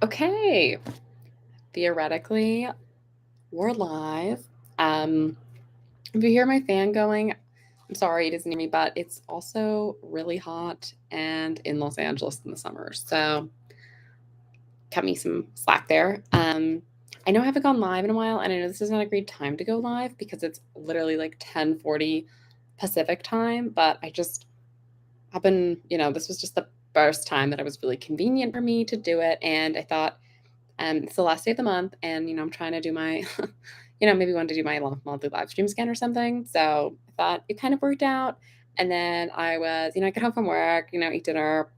Okay, theoretically, we're live. If you hear my fan going, I'm sorry it isn't near me, but it's also really hot and in Los Angeles in the summer. So cut me some slack there. I know I haven't gone live in a while, and I know this is not a great time to go live because it's literally like 10:40 Pacific time, but I've been, this was just the first time that it was really convenient for me to do it. And I thought, it's the last day of the month, and I'm trying to do my, maybe want to do my monthly live streams again or something. So I thought it kind of worked out. And then I got home from work, eat dinner,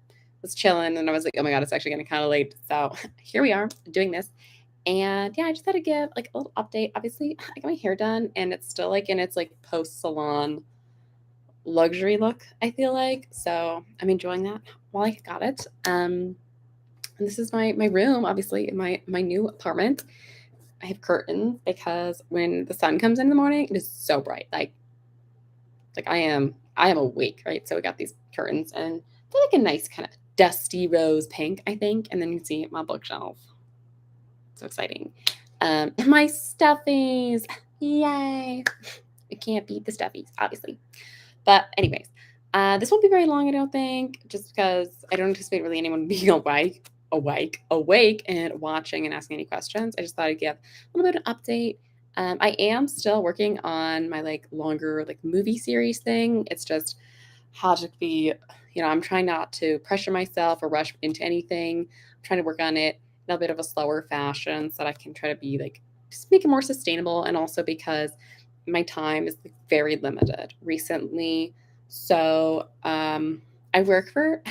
was chilling, and I was like, oh my god, it's actually getting kind of late. So here we are doing this. And yeah, I just had to give like a little update. Obviously, I got my hair done, and it's still like in its like post salon luxury look, I feel like. So I'm enjoying that while I got it. And this is my room, obviously, in my new apartment. I have curtains because when the sun comes in the morning, it is so bright. Like I am awake, right? So we got these curtains, and they're like a nice kind of dusty rose pink, I think. And then you see my bookshelf. So exciting. My stuffies. Yay. I can't beat the stuffies, obviously. But anyways, this won't be very long, I don't think, just because I don't anticipate really anyone being awake, and watching and asking any questions. I just thought I'd give a little bit of an update. I am still working on my like longer like movie series thing. It's just hard to be, I'm trying not to pressure myself or rush into anything. I'm trying to work on it in a bit of a slower fashion so that I can try to be like just make it more sustainable, and also because my time is like, very limited recently. So I work for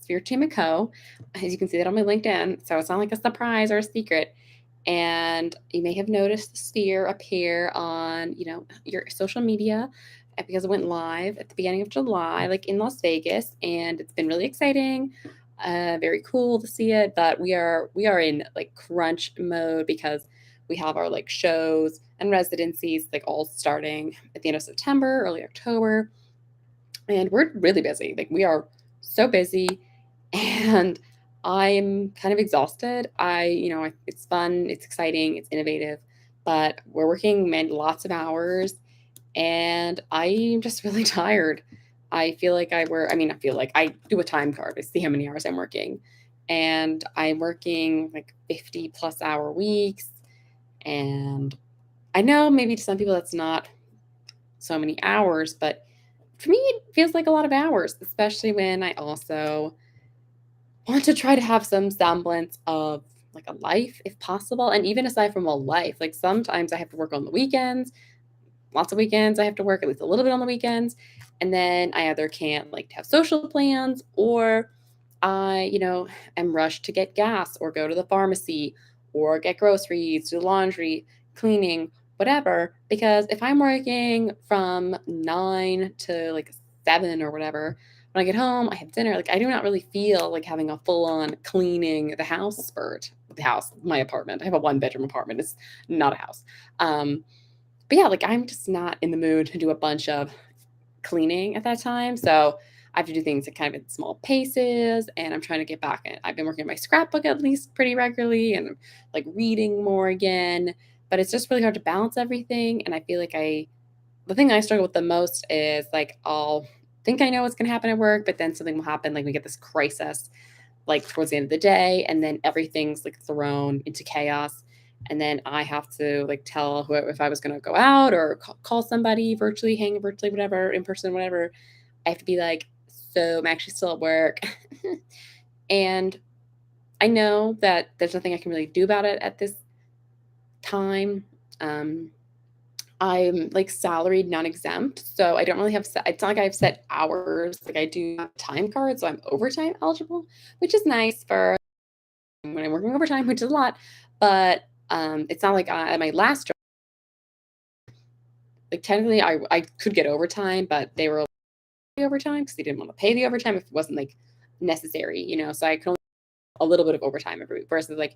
Sphere Team & Co. As you can see that on my LinkedIn. So it's not like a surprise or a secret. And you may have noticed the sphere appear on, your social media because it went live at the beginning of July, like in Las Vegas, and it's been really exciting. Very cool to see it, but we are in like crunch mode because we have our like shows and residencies like all starting at the end of September, early October, and we're really busy. Like we are so busy, and I'm kind of exhausted. It's fun, it's exciting, it's innovative, but we're working lots of hours, and I'm just really tired. I feel like I feel like I do a time card. I see how many hours I'm working, and I'm working like 50 plus hour weeks. And I know maybe to some people that's not so many hours, but for me, it feels like a lot of hours, especially when I also want to try to have some semblance of like a life if possible. And even aside from a life, like sometimes I have to work on the weekends, lots of weekends I have to work at least a little bit on the weekends. And then I either can't like have social plans, or I am rushed to get gas or go to the pharmacy or get groceries, do laundry, cleaning, whatever. Because if I'm working from 9 to like 7 or whatever, when I get home, I have dinner. Like I do not really feel like having a full on cleaning the house spurt. The house, my apartment. I have a 1 bedroom apartment. It's not a house. But yeah, like I'm just not in the mood to do a bunch of cleaning at that time. So I have to do things at kind of in small paces, and I'm trying to get back in. I've been working on my scrapbook at least pretty regularly, and like reading more again. But it's just really hard to balance everything. And I feel like the thing I struggle with the most is like I'll think I know what's gonna happen at work, but then something will happen, like we get this crisis like towards the end of the day, and then everything's like thrown into chaos. And then I have to like tell whoever if I was going to go out or call somebody virtually, hang virtually, whatever, in person, whatever. I have to be like, so I'm actually still at work. And I know that there's nothing I can really do about it at this time. Um, I'm like salaried, non-exempt, so I don't really have set. It's not like I have set hours. Like I do have a time card, so I'm overtime eligible, which is nice for when I'm working overtime, which is a lot. But it's not like at my last job. Like technically, I could get overtime, but they were overtime because they didn't want to pay the overtime if it wasn't like necessary. So I could only a little bit of overtime every week. Versus like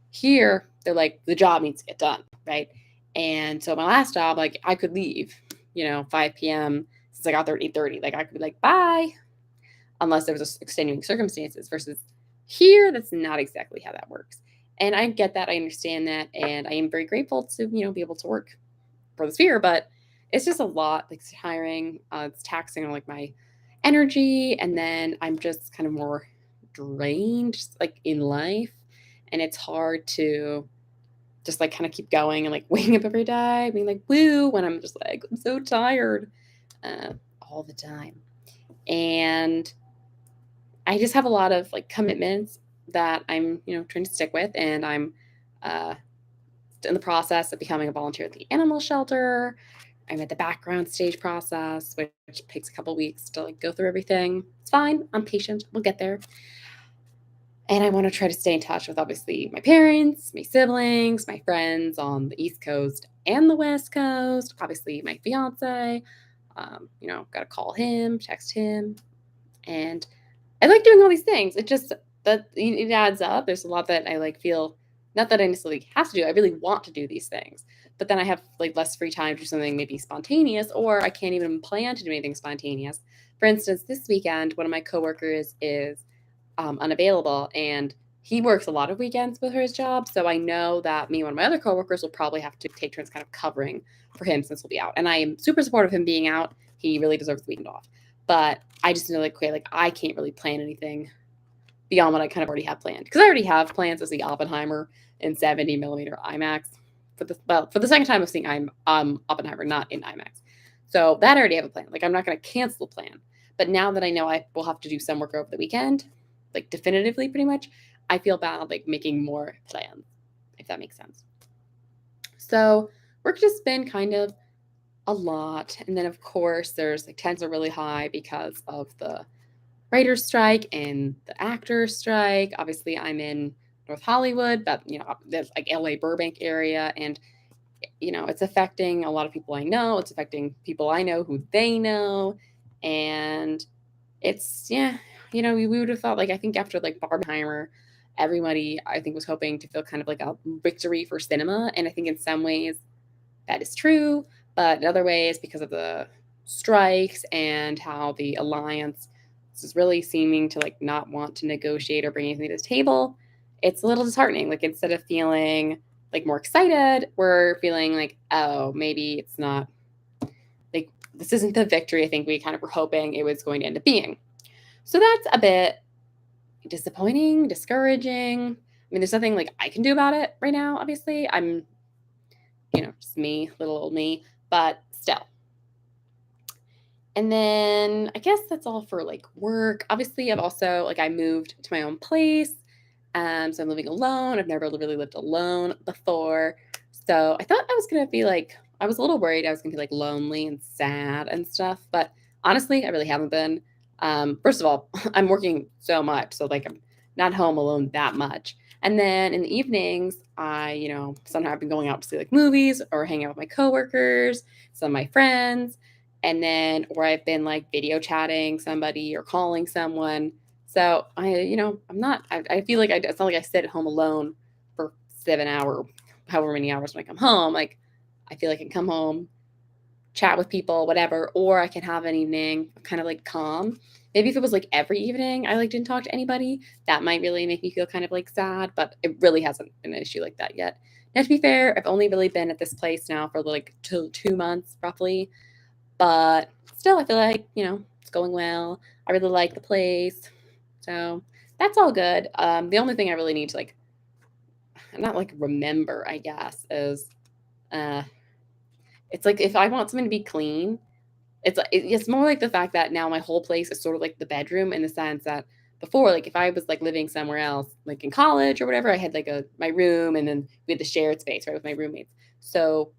here, they're like the job needs to get done, right? And so my last job, like I could leave, 5 p.m. since I got there at 8:30. Like I could be like bye, unless there was extenuating circumstances. Versus Here, that's not exactly how that works. And I get that, I understand that, and I am very grateful to, be able to work for the sphere, but it's just a lot, like, it's tiring, it's taxing on, like, my energy, and then I'm just kind of more drained, just, like, in life, and it's hard to just, like, kinda keep going and, like, waking up every day being like, "Woo," when I'm just like, "I'm so tired," uh, all the time. And I just have a lot of, like, commitments that I'm, trying to stick with, and I'm, uh, in the process of becoming a volunteer at the animal shelter. I'm at the background stage process, which takes a couple weeks to, like, go through everything. It's fine. I'm patient. We'll get there. And I wanna try to stay in touch with, obviously, my parents, my siblings, my friends on the East Coast and the West Coast, obviously, my fiancé, gotta call him, text him, and I like doing all these things. It just that it adds up. There's a lot that I, like, feel not that I necessarily have to do, I really want to do these things, but then I have, like, less free time to do something maybe spontaneous, or I can't even plan to do anything spontaneous. For instance, this weekend, one of my coworkers is, unavailable, and he works a lot of weekends with his job, so I know that me and one of my other coworkers will probably have to take turns kind of covering for him since he'll be out, and I am super supportive of him being out. He really deserves the weekend off. But I just know, like, okay, like, I can't really plan anything beyond what I kind of already have planned, because I already have plans to see Oppenheimer in 70 millimeter IMAX for the second time of seeing Oppenheimer not in IMAX. So that I already have a plan. Like, I'm not going to cancel the plan. But now that I know I will have to do some work over the weekend, like, definitively, pretty much, I feel bad, like, making more plans, if that makes sense. So work just been kind of a lot. And then, of course, there's, like, tensions are really high because of the writer's strike and the actor's strike. Obviously, I'm in North Hollywood, but, there's, like, LA Burbank area, and, it's affecting a lot of people I know. It's affecting people I know who they know. And it's, yeah, we would have thought, like, I think after, like, Barbenheimer, everybody, I think, was hoping to feel kind of like a victory for cinema. And I think in some ways that is true, but in other ways, because of the strikes and how the alliance is really seeming to, like, not want to negotiate or bring anything to the table, it's a little disheartening. Like, instead of feeling, like, more excited, we're feeling like, oh, maybe it's not, like, this isn't the victory I think we kind of were hoping it was going to end up being. So that's a bit disappointing, discouraging. I mean, there's nothing, like, I can do about it right now, obviously. I'm, just me, little old me, but still. And then I guess that's all for, like, work. Obviously, I've also, like, I moved to my own place. So I'm living alone. I've never really lived alone before. So I thought I was gonna be like, I was a little worried I was gonna be, like, lonely and sad and stuff, but honestly, I really haven't been. First of all, I'm working so much, so, like, I'm not home alone that much. And then in the evenings, somehow I've been going out to see, like, movies or hang out with my coworkers, some of my friends, and then or I've been, like, video chatting somebody or calling someone. So I'm not, I feel like it's not like I sit at home alone for 7 hour, however many hours when I come home. Like, I feel like I can come home, chat with people, whatever, or I can have an evening of kind of, like, calm. Maybe if it was, like, every evening I, like, didn't talk to anybody, that might really make me feel kind of, like, sad, but it really hasn't been an issue like that yet. Now, to be fair, I've only really been at this place now for, like, 2 months roughly, but still, I feel like, it's going well. I really like the place. So that's all good. The only thing I really need to, like, not, like, remember, I guess, is uh it's like if I want something to be clean, it's more like the fact that now my whole place is sort of like the bedroom, in the sense that before, like, if I was, like, living somewhere else, like in college or whatever, I had, like, my room, and then we had the shared space, right, with my roommates. So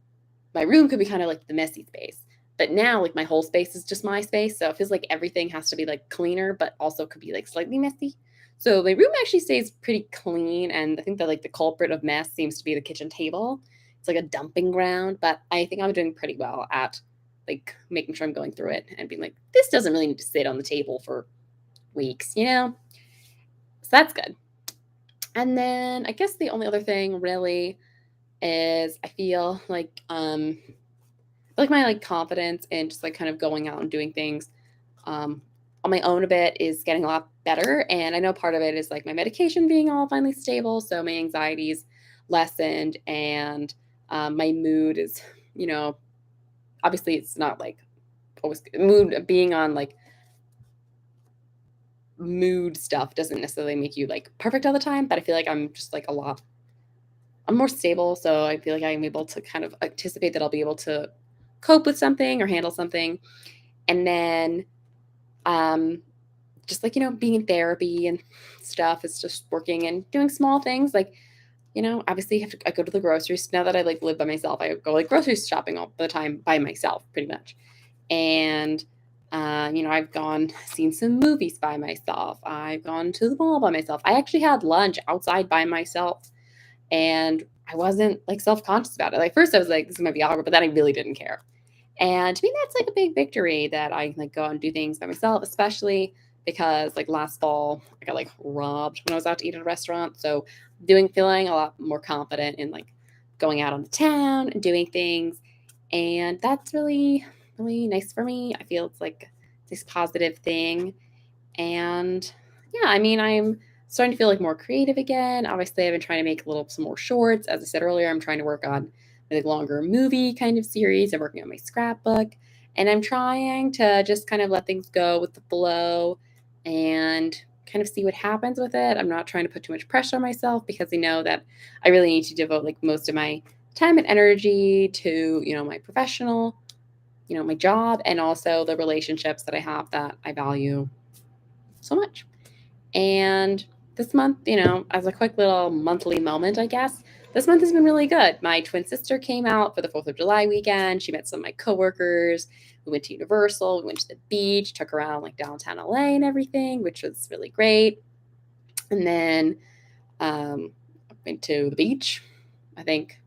my room could be kind of like the messy space. But now, like, my whole space is just my space. So it feels like everything has to be, like, cleaner, but also could be, like, slightly messy. So my room actually stays pretty clean. And I think that, like, the culprit of mess seems to be the kitchen table. It's like a dumping ground. But I think I'm doing pretty well at, like, making sure I'm going through it and being like, this doesn't really need to sit on the table for weeks? So that's good. And then I guess the only other thing really is I feel like my, like, confidence and just, like, kind of going out and doing things, um, on my own a bit is getting a lot better. And I know part of it is like my medication being all finally stable. So my anxiety's lessened and my mood is, you know, obviously it's not like always mood being on like mood stuff doesn't necessarily make you like perfect all the time, but I feel like I'm just like I'm more stable. So I feel like I'm able to kind of anticipate that I'll be able to cope with something or handle something. And then um just like, being in therapy and stuff is just working and doing small things like, obviously I go to the groceries now that I like live by myself. I go like grocery shopping all the time by myself pretty much. And I've seen some movies by myself. I've gone to the mall by myself. I actually had lunch outside by myself and I wasn't like self-conscious about it. Like first I was like, this might be awkward, but then I really didn't care. And to me, that's like a big victory that I can like go out and do things by myself, especially because like last fall I got like robbed when I was out to eat at a restaurant. So feeling a lot more confident in like going out on the town and doing things. And that's really, really nice for me. I feel it's like this positive thing. And yeah, I mean, I'm starting to feel like more creative again. Obviously, I've been trying to make some more shorts. As I said earlier, I'm trying to work on a longer movie kind of series. I'm working on my scrapbook, and I'm trying to just kind of let things go with the flow and kind of see what happens with it. I'm not trying to put too much pressure on myself because I know that I really need to devote like most of my time and energy to, my professional, my job and also the relationships that I have that I value so much. And this month, as a quick little monthly moment, I guess, this month has been really good. My twin sister came out for the 4th of July weekend. She met some of my coworkers. We went to Universal, we went to the beach, took her around like downtown LA and everything, which was really great. And then went to the beach, I think,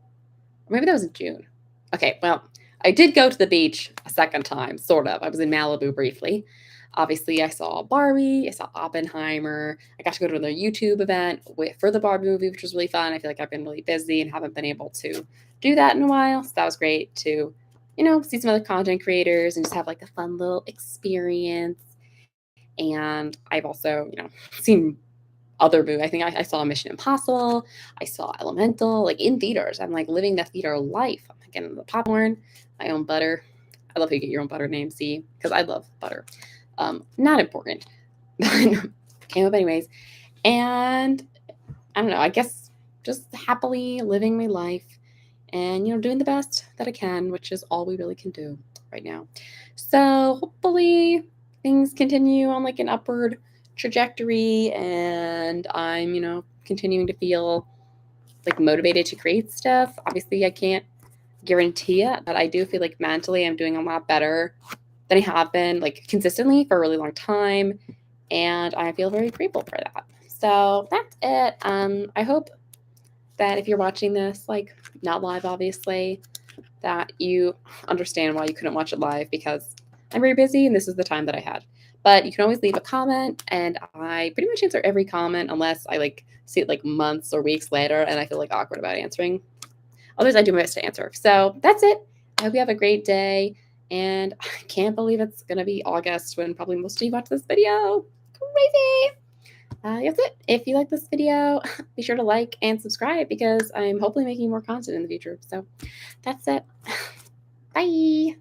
or maybe that was in June. Okay, well, I did go to the beach a second time, sort of. I was in Malibu briefly. Obviously, I saw Barbie, I saw Oppenheimer. I got to go to another YouTube event for the Barbie movie, which was really fun. I feel like I've been really busy and haven't been able to do that in a while. So that was great to, see some other content creators and just have like a fun little experience. And I've also, seen other movies. I think I saw Mission Impossible. I saw Elemental, like in theaters. I'm like living the theater life. I'm getting the popcorn, my own butter. I love how you get your own butter name, see, because I love butter. Not important, but came up anyways. And I don't know. I guess just happily living my life and doing the best that I can, which is all we really can do right now. So hopefully things continue on like an upward trajectory and I'm, continuing to feel like motivated to create stuff. Obviously, I can't guarantee it, but I do feel like mentally I'm doing a lot better than I have been like consistently for a really long time. And I feel very grateful for that. So that's it. I hope that if you're watching this, like not live, obviously, that you understand why you couldn't watch it live because I'm very busy and this is the time that I had. But you can always leave a comment and I pretty much answer every comment unless I like see it like months or weeks later and I feel like awkward about answering. Otherwise, I do my best to answer. So that's it. I hope you have a great day. And I can't believe it's going to be August when probably most of you watch this video. Crazy. That's it. If you like this video, be sure to like and subscribe because I'm hopefully making more content in the future. So that's it. Bye.